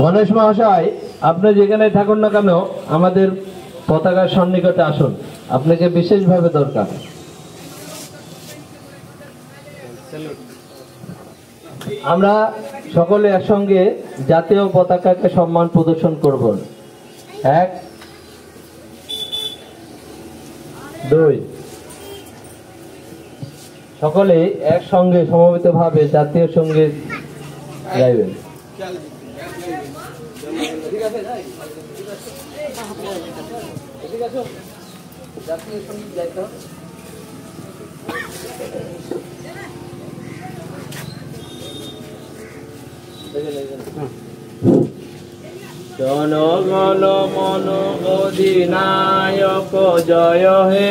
গণেশ মহাশয়, আপনি যেখানে থাকুন না কেন আমাদের পতাকার সন্নিকটে আসুন, আপনাকে বিশেষভাবে দরকার। আমরা সকলে একসঙ্গে জাতীয় পতাকাকে সম্মান প্রদর্শন করব। 1 2 সকলে একসঙ্গে সমবেতভাবে জাতীয় সঙ্গীত গাইবেন। জাতীয় সঙ্গীত গাইতে হবে। জনগণ মন অধিনায়ক জয় হে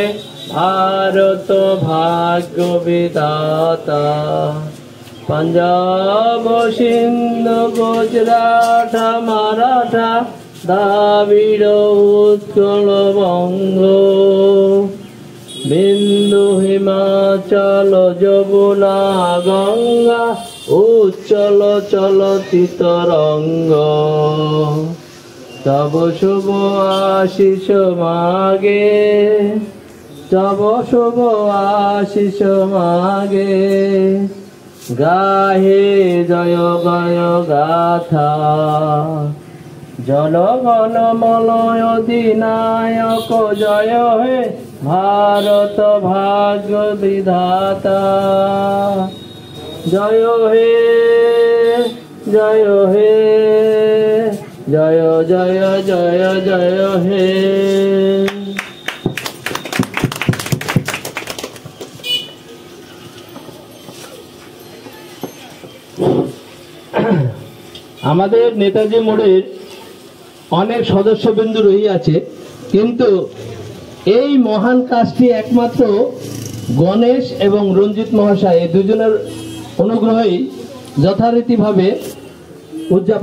ভারত ভাগ্য বিধাতা। পঞ্জাব সিন্ধু গুজরাট মারাঠা দ্রাবিড় উৎকল বঙ্গ, বিন্দু হিমাচল যমুনা গঙ্গা উচ্চল চলতি তরঙ্গ। তব শুভ আশিস মাগে, তব শুভ আশিস মাগে, গাহে জয় গয় গাথা। জনগণ মন অধিনায়ক জয় হে ভারত ভাগ্য বিধাতা। জয় হে জয় হে জয় জয় জয় জয় হে। আমাদের নেতাজি মোড়ের অনেক সদস্যবৃন্দ রহিয়াছে, কিন্তু এই মহান কাজটি একমাত্র গণেশ এবং রঞ্জিত মহাশয় এই দুজনের অনুগ্রহেই যথারীতিভাবে উদযাপন